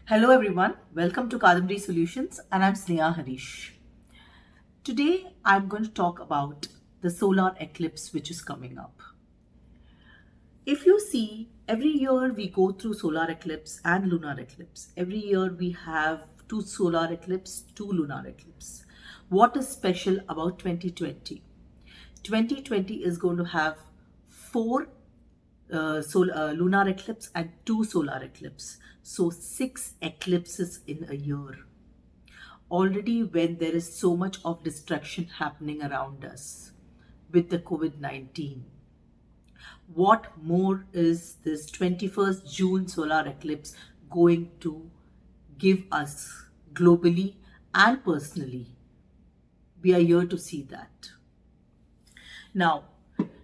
Hello everyone, welcome to Kadambari Solutions and I'm Sneha Harish. Today I'm going to talk about the solar eclipse which is coming up. If you see, every year we go through solar eclipse and lunar eclipse. Every year we have two solar eclipse, two lunar eclipse. What is special about 2020? 2020 is going to have four lunar eclipse and two solar eclipse. So 6 eclipses in a year. Already when there is so much of destruction happening around us with the COVID-19. What more is this 21st June solar eclipse going to give us globally and personally? We are here to see that. Now,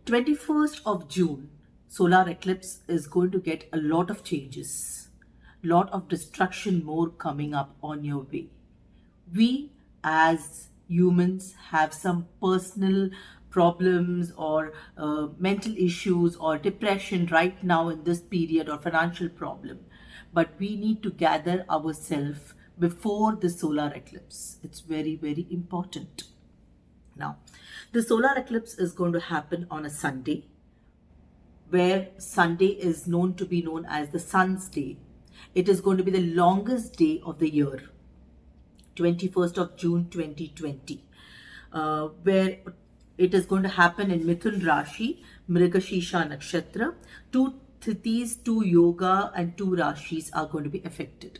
21st of June solar eclipse is going to get a lot of changes, lot of destruction more coming up on your way. We as humans have some personal problems or mental issues or depression right now in this period or financial problem, but we need to gather ourselves before the solar eclipse. It's very, very important. Now, the solar eclipse is going to happen on a Sunday, where Sunday is known to be known as the Sun's Day. It is going to be the longest day of the year, 21st of June 2020, where it is going to happen in Mithun Rashi, Mrigashirsha Nakshatra. Two Thithis, two Yoga and two Rashis are going to be affected.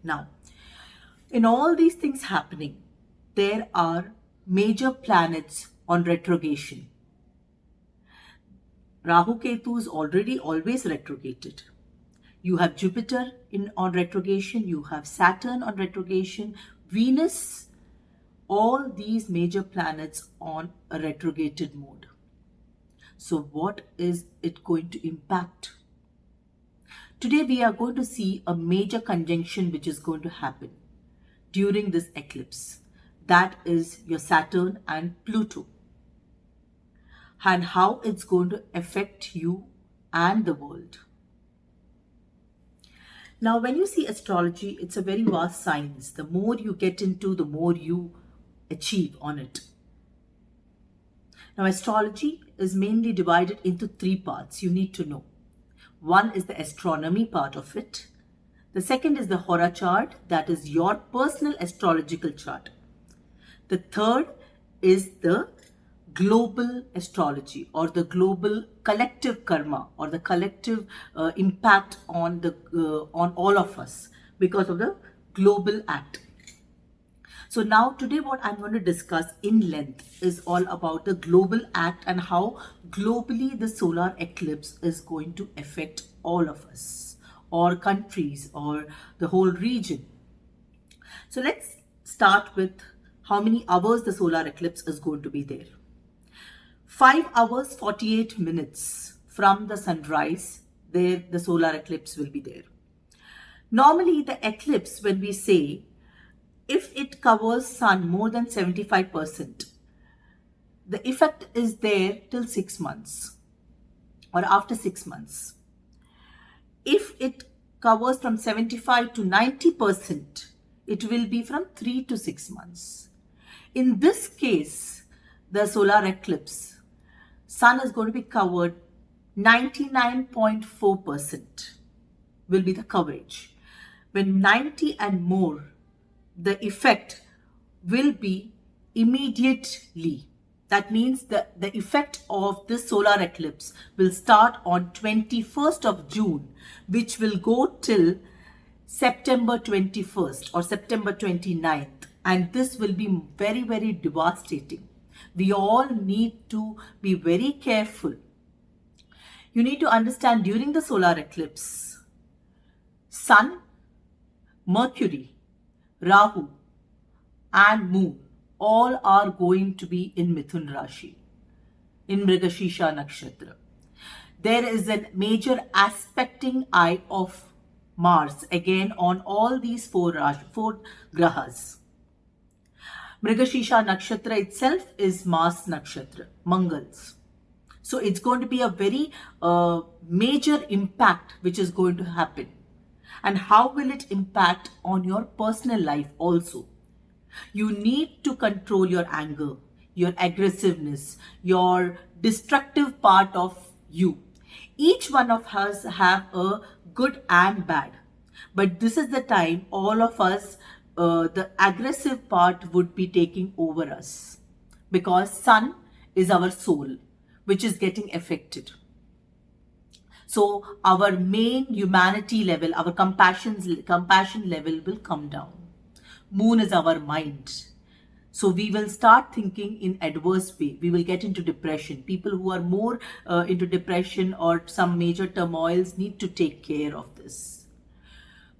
Now, in all these things happening, there are major planets on retrogression. Rahu Ketu is already always retrograded. You have Jupiter on retrogression, you have Saturn on retrogression, Venus, all these major planets on a retrograded mode. So what is it going to impact? Today we are going to see a major conjunction which is going to happen during this eclipse. That is your Saturn and Pluto, and how it's going to affect you and the world. Now, when you see astrology, it's a very vast science. The more you get into, the more you achieve on it. Now, astrology is mainly divided into three parts you need to know. One is the astronomy part of it. The second is the Hora chart, that is your personal astrological chart. The third is the global astrology, or the global collective karma, or the collective impact on all of us because of the global act. So now today what I'm going to discuss in length is all about the global act and how globally the solar eclipse is going to affect all of us, or countries, or the whole region. So let's start with how many hours the solar eclipse is going to be there. 5 hours 48 minutes from the sunrise, there the solar eclipse will be there. Normally the eclipse, when we say, if it covers sun more than 75%, the effect is there till 6 months or after 6 months. If it covers from 75 to 90%, it will be from 3 to 6 months. In this case, the solar eclipse, sun is going to be covered 99.4% will be the coverage. When 90 and more, the effect will be immediately. That means the effect of this solar eclipse will start on 21st of June, which will go till September 21st or September 29th. And this will be very, very devastating. We all need to be very careful. You need to understand, during the solar eclipse, Sun, Mercury, Rahu and Moon all are going to be in Mithun Rashi, in Mrigashirsha Nakshatra. There is a major aspecting eye of Mars again on all these four grahas. Mrigashirsha Nakshatra itself is Mars Nakshatra, Mangals. So it's going to be a very major impact which is going to happen. And how will it impact on your personal life also? You need to control your anger, your aggressiveness, your destructive part of you. Each one of us have a good and bad. But this is the time all of us, the aggressive part would be taking over us. Because sun is our soul, which is getting affected. So our main humanity level, our compassion level will come down. Moon is our mind. So we will start thinking in adverse way. We will get into depression. People who are more into depression or some major turmoils need to take care of this.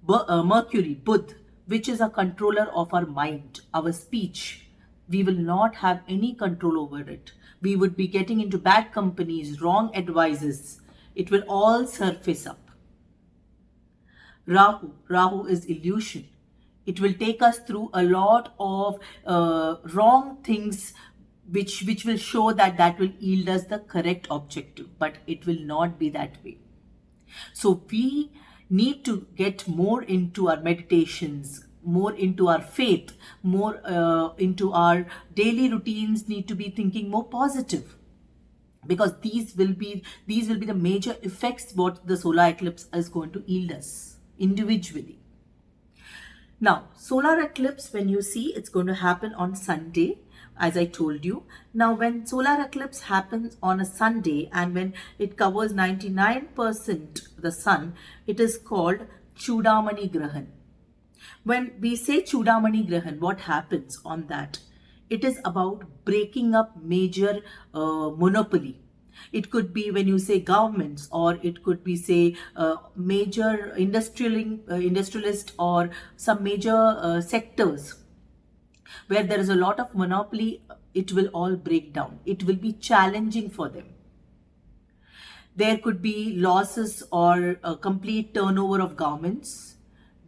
Mercury, Budh, which is a controller of our mind, our speech. We will not have any control over it. We would be getting into bad companies, wrong advices. It will all surface up. Rahu is illusion. It will take us through a lot of wrong things which will show that will yield us the correct objective, but it will not be that way. So we need to get more into our meditations, more into our faith, more into our daily routines, need to be thinking more positive, because these will be the major effects what the solar eclipse is going to yield us individually. Now, solar eclipse, when you see, it's going to happen on Sunday, as I told you. Now, when solar eclipse happens on a Sunday and when it covers 99% the sun, it is called Chudamani Grahan. When we say Chudamani Grahan, what happens on that? It is about breaking up major monopoly. It could be when you say governments, or it could be say major industrialist or some major sectors where there is a lot of monopoly. It will all break down. It will be challenging for them. There could be losses or a complete turnover of governments.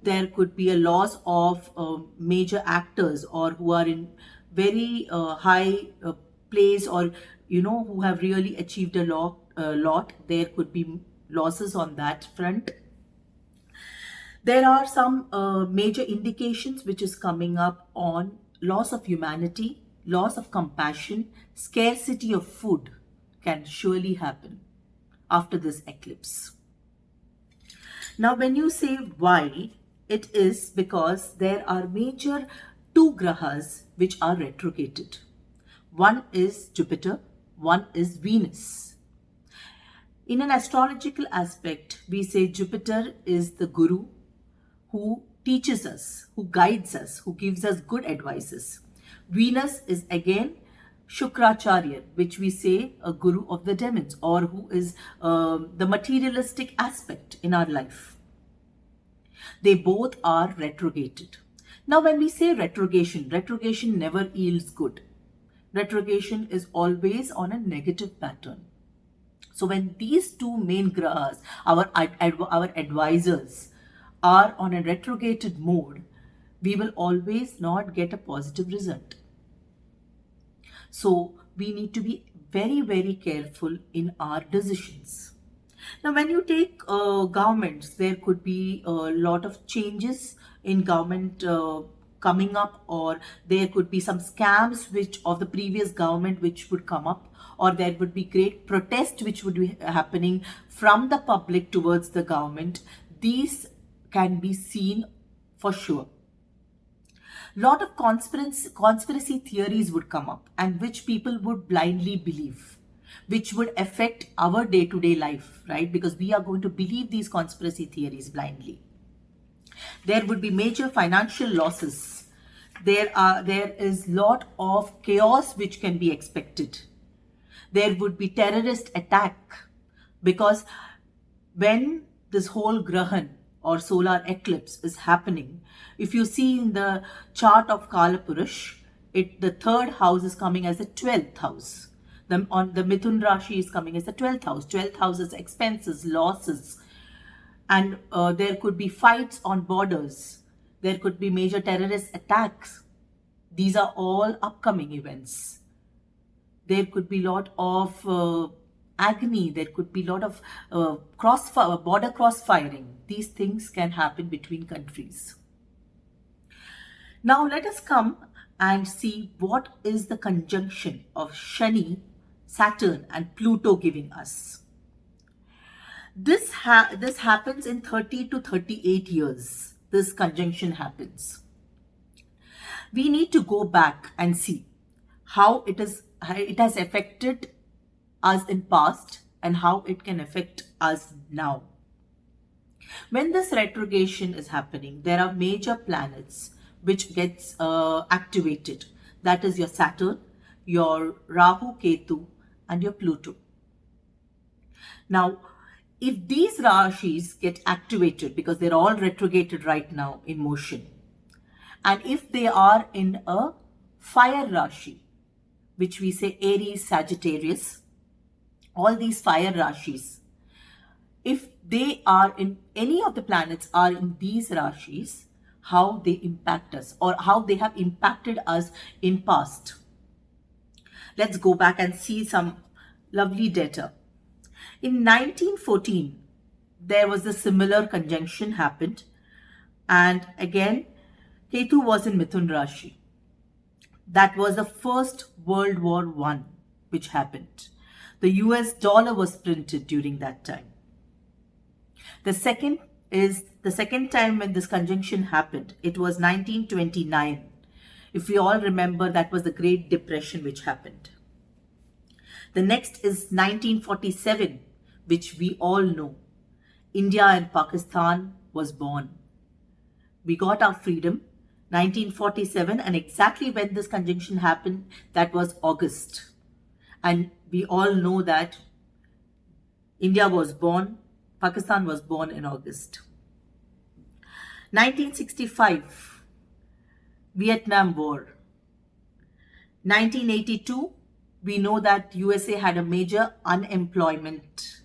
There could be a loss of major actors or who are in very high place, or who have really achieved a lot. There could be losses on that front. There are some major indications which is coming up on loss of humanity, loss of compassion, scarcity of food can surely happen after this eclipse. Now, when you say why, it is because there are major two grahas which are retrograded. One is Jupiter, one is Venus. In an astrological aspect, we say Jupiter is the guru who teaches us, who guides us, who gives us good advices. Venus is again Shukracharya, which we say a guru of the demons, or who is the materialistic aspect in our life. They both are retrograded. Now, when we say retrogression never yields good. Retrogression is always on a negative pattern. So when these two main grahas, our advisors, are on a retrograded mode, we will always not get a positive result. So we need to be very, very careful in our decisions. Now, when you take governments, there could be a lot of changes in government coming up, or there could be some scams which of the previous government which would come up, or there would be great protest which would be happening from the public towards the government. These can be seen for sure. Lot of conspiracy theories would come up, and which people would blindly believe, which would affect our day-to-day life, right? Because we are going to believe these conspiracy theories blindly. There would be major financial losses. There is lot of chaos which can be expected. There would be terrorist attack, because when this whole Grahan or solar eclipse is happening, if you see in the chart of Kalapurush, the third house is coming as the 12th house. On the Mithun Rashi is coming as the 12th house. 12th house is expenses, losses, and there could be fights on borders. There could be major terrorist attacks. These are all upcoming events. There could be a lot of agony, there could be a lot of border cross-firing. These things can happen between countries. Now let us come and see what is the conjunction of Shani, Saturn and Pluto giving us. This happens in 30 to 38 years. This conjunction happens. We need to go back and see how it has affected us in past and how it can affect us now. When this retrogression is happening, there are major planets which gets activated. That is your Saturn, your Rahu, Ketu and your Pluto. Now, if these Rashis get activated, because they're all retrograded right now in motion, and if they are in a fire Rashi, which we say Aries, Sagittarius, all these fire Rashis, if they are in any of the planets are in these Rashis, how they impact us or how they have impacted us in past. Let's go back and see some lovely data. In 1914, there was a similar conjunction happened, and again, Ketu was in Mithun Rashi. That was the first World War I which happened. The US dollar was printed during that time. The second time when this conjunction happened, it was 1929. If we all remember, that was the Great Depression which happened. The next is 1947, which we all know. India and Pakistan was born. We got our freedom, 1947, and exactly when this conjunction happened, that was August. And we all know that India was born, Pakistan was born in August. 1965, Vietnam War. 1982, we know that USA had a major unemployment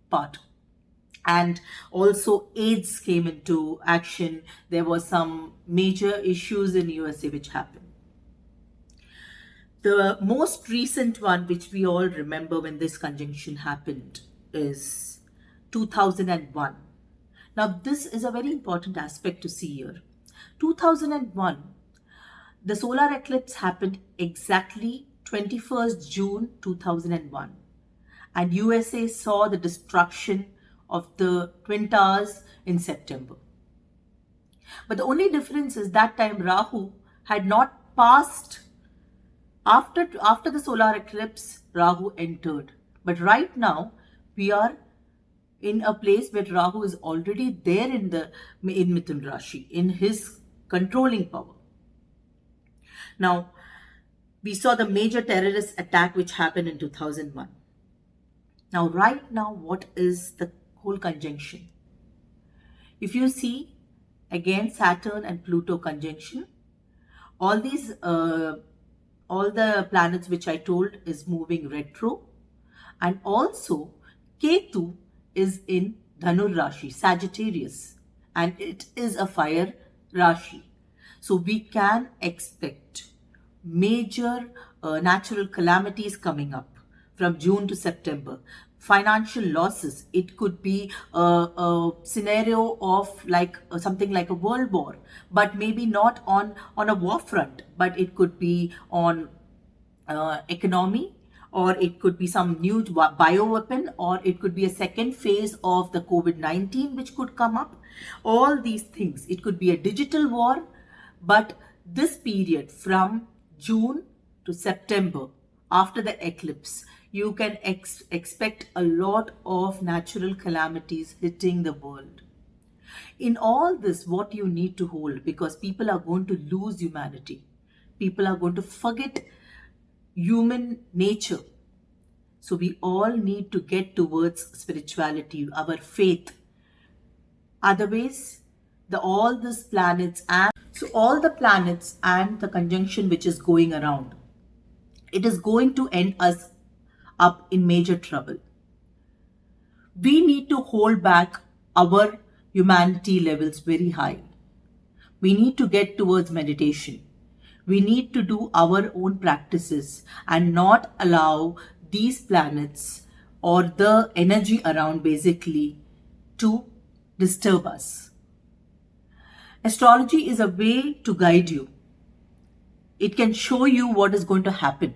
part. And also AIDS came into action. There were some major issues in USA which happened. The most recent one which we all remember when this conjunction happened is 2001. Now this is a very important aspect to see here. 2001, the solar eclipse happened exactly 21st June 2001. And USA saw the destruction of the Twin Towers in September. But the only difference is that time Rahu had not passed. After the solar eclipse, Rahu entered. But right now, we are in a place where Rahu is already there in Mithun Rashi, in his controlling power. Now, we saw the major terrorist attack which happened in 2001. Now, right now, what is the whole conjunction? If you see, again, Saturn and Pluto conjunction, all the planets which I told is moving retro, and also Ketu is in Dhanur Rashi, Sagittarius, and it is a fire Rashi. So we can expect major natural calamities coming up from June to September. Financial losses. It could be a scenario of like something like a world war, but maybe not on a war front, but it could be on economy, or it could be some new bioweapon, or it could be a second phase of the COVID-19 which could come up. All these things. It could be a digital war, but this period from June to September after the eclipse, you can expect a lot of natural calamities hitting the world. In all this, what you need to hold, because people are going to lose humanity. People are going to forget human nature. So we all need to get towards spirituality, our faith. Otherwise, all the planets and the conjunction which is going around, it is going to end us up in major trouble. We need to hold back our humanity levels very high. We need to get towards meditation. We need to do our own practices and not allow these planets or the energy around basically to disturb us. Astrology is a way to guide you. It can show you what is going to happen.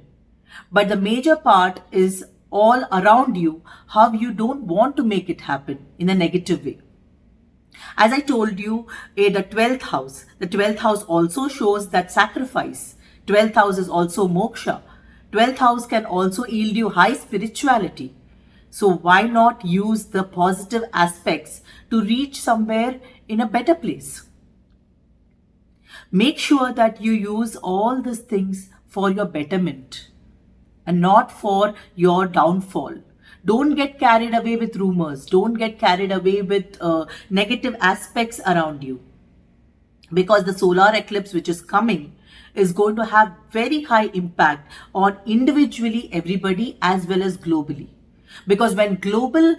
But the major part is all around you, how you don't want to make it happen in a negative way. As I told you, the 12th house also shows that sacrifice. 12th house is also moksha. 12th house can also yield you high spirituality. So why not use the positive aspects to reach somewhere in a better place? Make sure that you use all these things for your betterment and not for your downfall. Don't get carried away with rumors. Don't get carried away with negative aspects around you. Because the solar eclipse which is coming is going to have very high impact on individually everybody as well as globally. Because when global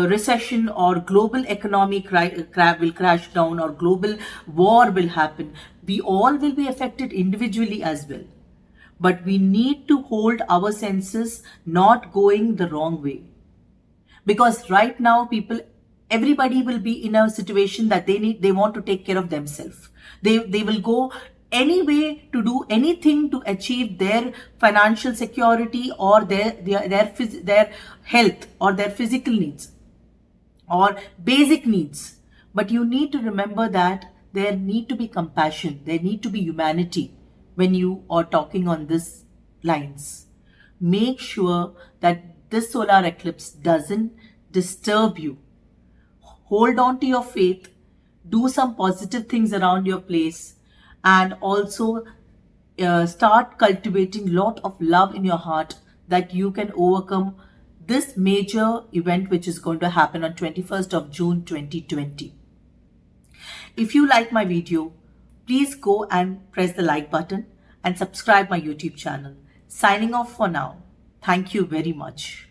recession or global economic will crash down or global war will happen, we all will be affected individually as well. But we need to hold our senses not going the wrong way. Because right now everybody will be in a situation that they want to take care of themselves. They will go any way to do anything to achieve their financial security or their health or their physical needs or basic needs. But you need to remember that there need to be compassion, there need to be humanity when you are talking on these lines. Make sure that this solar eclipse doesn't disturb you. Hold on to your faith, do some positive things around your place, and also start cultivating a lot of love in your heart that you can overcome this major event which is going to happen on 21st of June 2020. If you like my video, please go and press the like button and subscribe my YouTube channel. Signing off for now. Thank you very much.